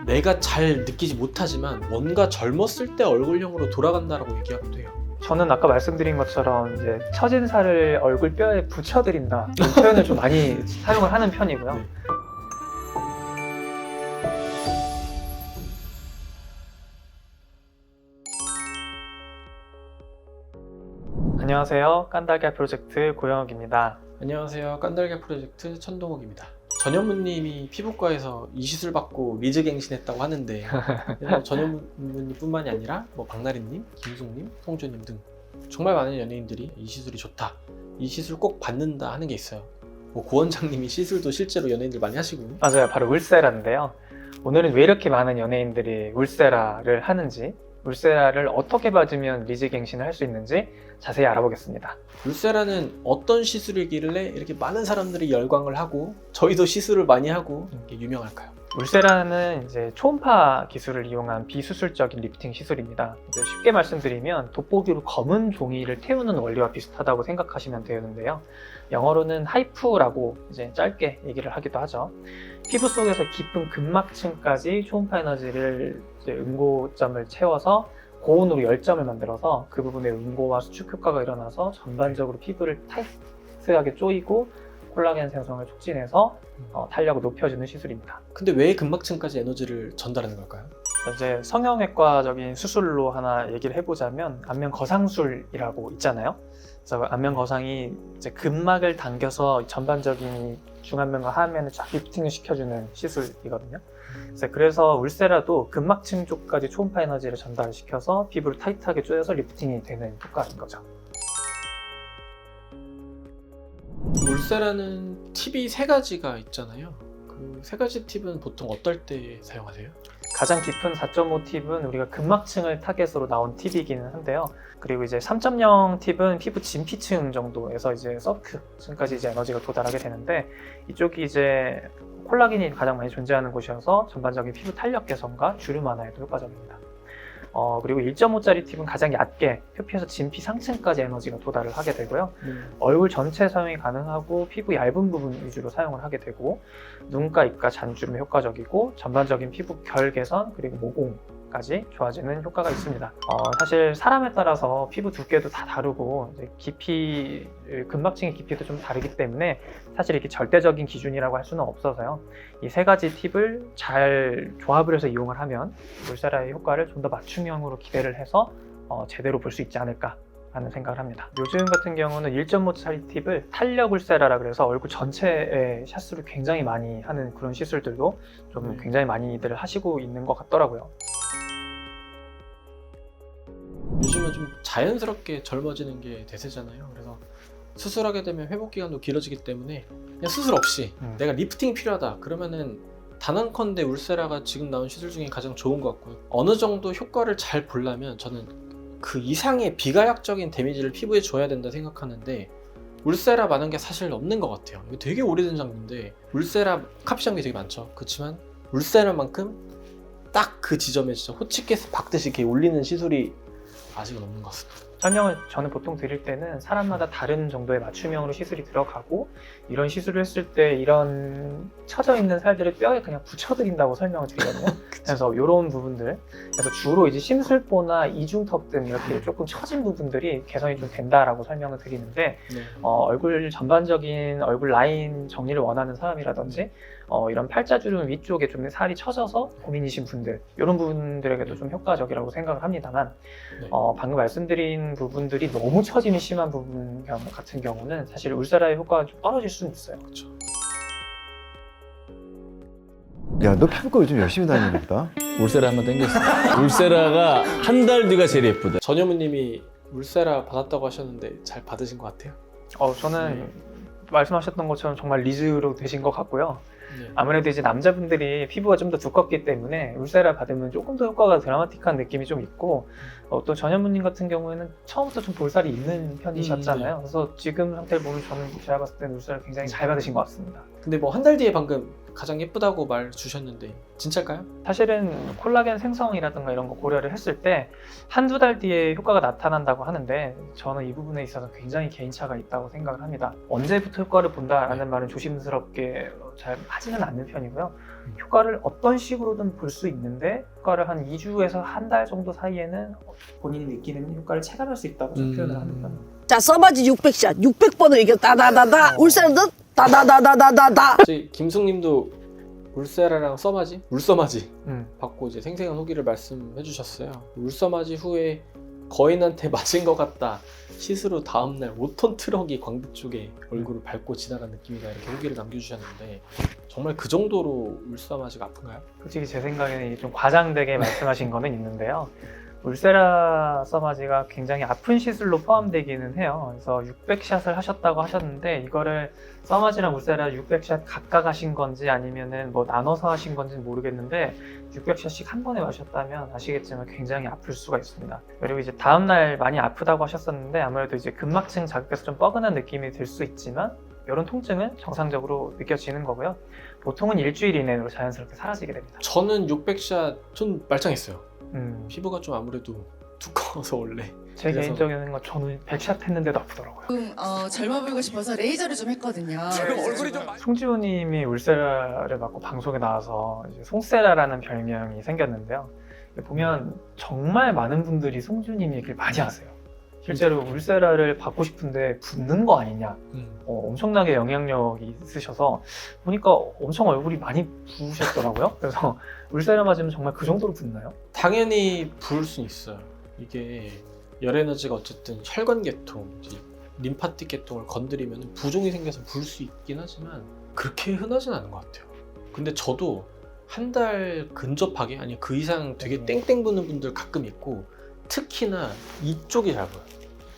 내가 잘 느끼지 못하지만 뭔가 젊었을 때 얼굴형으로 돌아간다라고 얘기하기도 해요. 저는 아까 말씀드린 것처럼 이제 처진 살을 얼굴 뼈에 붙여드린다 이런 표현을 좀 많이 사용을 하는 편이고요. 네. 안녕하세요. 깐달걀 프로젝트 고영욱입니다. 안녕하세요. 깐달걀 프로젝트 천동욱입니다. 전현무님이 피부과에서 이 시술 받고 리즈갱신했다고 하는데 전현무님뿐만이 아니라 뭐 박나래님, 김숙님, 송주님 등 정말 많은 연예인들이 이 시술이 좋다, 이 시술 꼭 받는다 하는 게 있어요. 뭐 고 원장님이 시술도 실제로 연예인들 많이 하시고. 맞아요. 바로 울세라인데요. 오늘은 왜 이렇게 많은 연예인들이 울세라를 하는지, 울세라를 어떻게 받으면 리즈갱신을 할 수 있는지 자세히 알아보겠습니다. 울세라는 어떤 시술이길래 이렇게 많은 사람들이 열광을 하고 저희도 시술을 많이 하고 이렇게 유명할까요? 울세라는 이제 초음파 기술을 이용한 비수술적인 리프팅 시술입니다. 이제 쉽게 말씀드리면 돋보기로 검은 종이를 태우는 원리와 비슷하다고 생각하시면 되는데요. 영어로는 하이프라고 이제 짧게 얘기를 하기도 하죠. 피부 속에서 깊은 근막층까지 초음파 에너지를 이제 응고점을 채워서 고온으로 열점을 만들어서 그 부분에 응고와 수축 효과가 일어나서 전반적으로 피부를 타이트하게 조이고 콜라겐 생성을 촉진해서 탄력을 높여주는 시술입니다. 근데 왜 근막층까지 에너지를 전달하는 걸까요? 이제 성형외과적인 수술로 하나 얘기를 해보자면 안면 거상술이라고 있잖아요. 그래서 안면 거상이 이제 근막을 당겨서 전반적인 중안면과 하안면을 쫙 리프팅을 시켜주는 시술이거든요. 그래서 울세라도 근막층 쪽까지 초음파 에너지를 전달시켜서 피부를 타이트하게 조여서 리프팅이 되는 효과인 거죠. 울세라는 팁이 세 가지가 있잖아요. 그 세 가지 팁은 보통 어떨 때 사용하세요? 가장 깊은 4.5 팁은 우리가 근막층을 타겟으로 나온 팁이기는 한데요. 그리고 이제 3.0 팁은 피부 진피층 정도에서 이제 서브층까지 이제 에너지가 도달하게 되는데, 이쪽이 이제 콜라겐이 가장 많이 존재하는 곳이어서 전반적인 피부 탄력 개선과 주름 완화에도 효과적입니다. 그리고 1.5짜리 팁은 가장 얕게 표피에서 진피 상층까지 에너지가 도달을 하게 되고요. 얼굴 전체 사용이 가능하고 피부 얇은 부분 위주로 사용을 하게 되고, 눈가, 입가, 잔주름에 효과적이고 전반적인 피부 결 개선 그리고 모공까지 좋아지는 효과가 있습니다. 사실 사람에 따라서 피부 두께도 다 다르고 이제 깊이, 근막층의 깊이도 좀 다르기 때문에 사실 이렇게 절대적인 기준이라고 할 수는 없어서요. 이 세 가지 팁을 잘 조합을 해서 이용을 하면 울세라의 효과를 좀 더 맞춤형으로 기대를 해서 제대로 볼 수 있지 않을까 하는 생각을 합니다. 요즘 같은 경우는 1.5짜리 팁을 탄력 울세라라 그래서 얼굴 전체에 샷수를 굉장히 많이 하는 그런 시술들도 좀 굉장히 많이들 하시고 있는 것 같더라고요. 요즘은 좀 자연스럽게 젊어지는 게 대세잖아요. 그래서 수술하게 되면 회복 기간도 길어지기 때문에 그냥 수술 없이 내가 리프팅이 필요하다 그러면은 단언컨대 울세라가 지금 나온 시술 중에 가장 좋은 것 같고요. 어느 정도 효과를 잘 보려면 저는 그 이상의 비가역적인 데미지를 피부에 줘야 된다 생각하는데, 울세라 많은 게 사실 없는 것 같아요. 이거 되게 오래된 장비인데, 울세라 카피 장비 되게 많죠. 그렇지만 울세라만큼 딱 그 지점에 진짜 호치케스 박듯이 이렇게 올리는 시술이 아직은 없는 것 같습니다. 설명을 저는 보통 드릴 때는 사람마다 다른 정도의 맞춤형으로 시술이 들어가고, 이런 시술을 했을 때 이런 처져 있는 살들을 뼈에 그냥 붙여드린다고 설명을 드리거든요. 그래서 이런 부분들, 그래서 주로 이제 심술보나 이중턱 등 이렇게 조금 처진 부분들이 개선이 좀 된다라고 설명을 드리는데, 얼굴 전반적인 얼굴 라인 정리를 원하는 사람이라든지 이런 팔자주름 위쪽에 좀 살이 처져서 고민이신 분들, 이런 부분들에게도 좀 효과적이라고 생각을 합니다만, 방금 말씀드린 부분들이 너무 처짐이 심한 부분 같은 경우는 사실 울세라의 효과가 좀 떨어질 수는 있어요. 그렇죠. 야, 너 피부과 요즘 열심히 다니는 보다. 울세라 한번 땡겼어. 울세라가 한 달 뒤가 제일 예쁘다. 전현무님이 울세라 받았다고 하셨는데 잘 받으신 것 같아요? 저는 말씀하셨던 것처럼 정말 리즈로 되신 것 같고요. 네. 아무래도 이제 남자분들이 피부가 좀 더 두껍기 때문에 울세라 받으면 조금 더 효과가 드라마틱한 느낌이 좀 있고, 또 전현무님 같은 경우에는 처음부터 좀 볼살이 있는 편이셨잖아요. 그래서 지금 상태를 보면 저는 제가 봤을 때는 울세라 굉장히 잘 받으신 것 같습니다. 근데 뭐 한 달 뒤에 방금 가장 예쁘다고 말 주셨는데 진짜일까요? 사실은 콜라겐 생성이라든가 이런 거 고려를 했을 때 한두 달 뒤에 효과가 나타난다고 하는데 저는 이 부분에 있어서 굉장히 개인차가 있다고 생각을 합니다. 언제부터 효과를 본다라는 말은 조심스럽게 잘 하지는 않는 편이고요. 효과를 어떤 식으로든 볼 수 있는데 효과를 한 2주에서 한 달 정도 사이에는 본인이 느끼는 효과를 체감할 수 있다고 좀 표현을 하는 편입니다. 자, 써마지 600샷. 600번을 이겨 다다다다. 울산은 다다다다다다다. 저희 김숙님도 울세라랑 써마지? 울써마지 받고 이제 생생한 후기를 말씀해 주셨어요. 울써마지 후에 거인한테 맞은 것 같다. 시스루 다음날 5톤 트럭이 광주 쪽에 얼굴을 밟고 지나간 느낌이다. 이렇게 후기를 남겨주셨는데 정말 그 정도로 울써마지가 아픈가요? 솔직히 제 생각에는 좀 과장되게 말씀하신 거는 있는데요. 울세라 써마지가 굉장히 아픈 시술로 포함되기는 해요. 그래서 600샷을 하셨다고 하셨는데 이거를 써마지랑 울세라 600샷 각각 하신 건지 아니면은 뭐 나눠서 하신 건지는 모르겠는데 600샷씩 한 번에 마셨다면 아시겠지만 굉장히 아플 수가 있습니다. 그리고 이제 다음날 많이 아프다고 하셨었는데 아무래도 이제 근막층 자극돼서 좀 뻐근한 느낌이 들 수 있지만 이런 통증은 정상적으로 느껴지는 거고요. 보통은 일주일 이내로 자연스럽게 사라지게 됩니다. 저는 600샷 전 말짱했어요. 피부가 좀 아무래도 두꺼워서 원래 제 그래서- 개인적인 건 저는 100샷 했는데도 아프더라고요. 조금 젊어 보이고 싶어서 레이저를 좀 했거든요. 송지호님이 울세라를 맡고 방송에 나와서 이제 송세라라는 별명이 생겼는데요. 보면 정말 많은 분들이 송지호님 얘기를 많이 하세요. 실제로 울세라를 받고 싶은데 붓는 거 아니냐, 엄청나게 영향력이 있으셔서 보니까 엄청 얼굴이 많이 부으셨더라고요. 그래서 울세라 맞으면 정말 그 정도로 붓나요? 당연히 부을 수 있어요. 이게 열에너지가 어쨌든 혈관계통, 림파틱 계통을 건드리면 부종이 생겨서 부을 수 있긴 하지만 그렇게 흔하진 않은 것 같아요. 근데 저도 한 달 근접하게 아니 그 이상 되게 땡땡 부는 분들 가끔 있고 특히나 이쪽이 잘 보여요.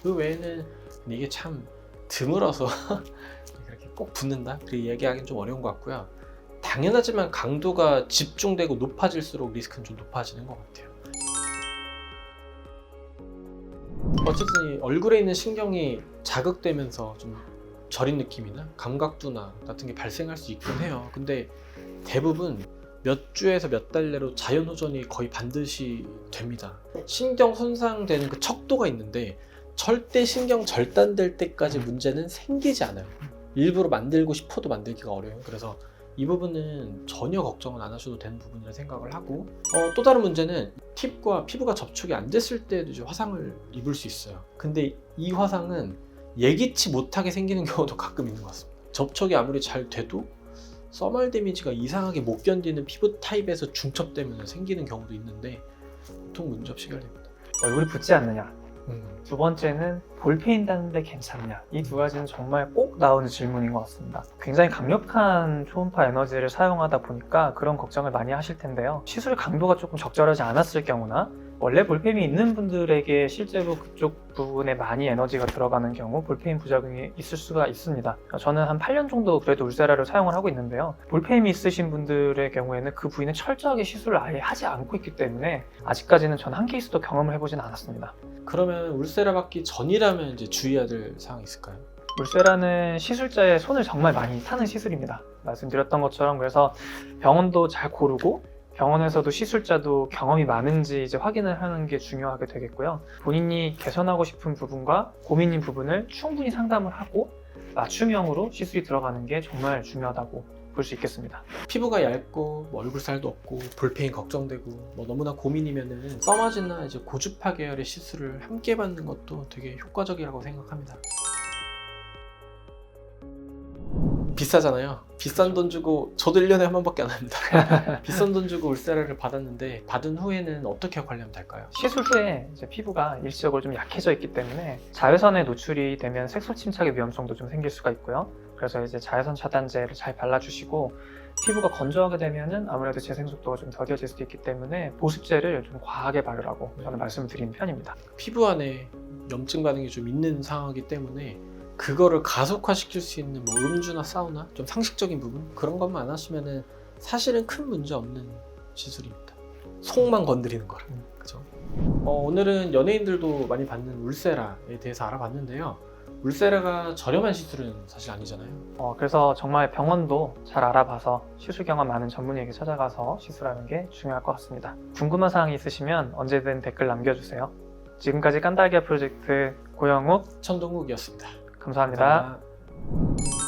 그 외에는 이게 참 드물어서 그렇게 꼭 붓는다? 그렇게 얘기하기는 좀 어려운 것 같고요. 당연하지만 강도가 집중되고 높아질수록 리스크는 좀 높아지는 것 같아요. 어쨌든 이 얼굴에 있는 신경이 자극되면서 좀 저린 느낌이나 감각두나 같은 게 발생할 수 있긴 해요. 근데 대부분 몇 주에서 몇 달 내로 자연 호전이 거의 반드시 됩니다. 신경 손상되는 그 척도가 있는데 절대 신경 절단될 때까지 문제는 생기지 않아요. 일부러 만들고 싶어도 만들기가 어려워요. 그래서 이 부분은 전혀 걱정은 안 하셔도 되는 부분이라 생각을 하고 또 다른 문제는 팁과 피부가 접촉이 안 됐을 때도 이제 화상을 입을 수 있어요. 근데 이 화상은 예기치 못하게 생기는 경우도 가끔 있는 것 같습니다. 접촉이 아무리 잘 돼도 써멀 데미지가 이상하게 못 견디는 피부 타입에서 중첩되면 생기는 경우도 있는데 보통 문제없이 해결됩니다. 얼굴이 붓지 않느냐, 두 번째는 볼페인 닿는데 괜찮냐, 이 두 가지는 정말 꼭 나오는 질문인 것 같습니다. 굉장히 강력한 초음파 에너지를 사용하다 보니까 그런 걱정을 많이 하실 텐데요. 시술 강도가 조금 적절하지 않았을 경우나 원래 볼펜이 있는 분들에게 실제로 그쪽 부분에 많이 에너지가 들어가는 경우 볼펜 부작용이 있을 수가 있습니다. 저는 한 8년 정도 그래도 울세라를 사용을 하고 있는데요. 볼펜이 있으신 분들의 경우에는 그 부위는 철저하게 시술을 아예 하지 않고 있기 때문에 아직까지는 전 한 케이스도 경험을 해보진 않았습니다. 그러면 울세라 받기 전이라면 이제 주의해야 될 사항이 있을까요? 울세라는 시술자의 손을 정말 많이 타는 시술입니다. 말씀드렸던 것처럼 그래서 병원도 잘 고르고 병원에서도 시술자도 경험이 많은지 이제 확인을 하는 게 중요하게 되겠고요. 본인이 개선하고 싶은 부분과 고민인 부분을 충분히 상담을 하고 맞춤형으로 시술이 들어가는 게 정말 중요하다고 볼 수 있겠습니다. 피부가 얇고 뭐 얼굴살도 없고 볼페인 걱정되고 뭐 너무나 고민이면은 써마지나 이제 고주파 계열의 시술을 함께 받는 것도 되게 효과적이라고 생각합니다. 비싸잖아요. 비싼 돈 주고 저도 1년에 한 번밖에 안 합니다. 비싼 돈 주고 울세라를 받았는데 받은 후에는 어떻게 관리하면 될까요? 시술 후에 이제 피부가 일시적으로 좀 약해져 있기 때문에 자외선에 노출이 되면 색소 침착의 위험성도 좀 생길 수가 있고요. 그래서 이제 자외선 차단제를 잘 발라주시고 피부가 건조하게 되면은 아무래도 재생 속도가 좀 더뎌질 수도 있기 때문에 보습제를 좀 과하게 바르라고 저는 말씀을 드리는 편입니다. 피부 안에 염증 반응이 좀 있는 상황이기 때문에 그거를 가속화시킬 수 있는 뭐 음주나 사우나 좀 상식적인 부분 그런 것만 안 하시면은 사실은 큰 문제 없는 시술입니다. 속만 건드리는 거라. 그죠? 오늘은 연예인들도 많이 받는 울세라에 대해서 알아봤는데요. 울세라가 저렴한 시술은 사실 아니잖아요. 그래서 정말 병원도 잘 알아봐서 시술 경험 많은 전문의에게 찾아가서 시술하는 게 중요할 것 같습니다. 궁금한 사항이 있으시면 언제든 댓글 남겨주세요. 지금까지 깐달걀 프로젝트 고영욱 천동욱이었습니다. 감사합니다. 감사합니다.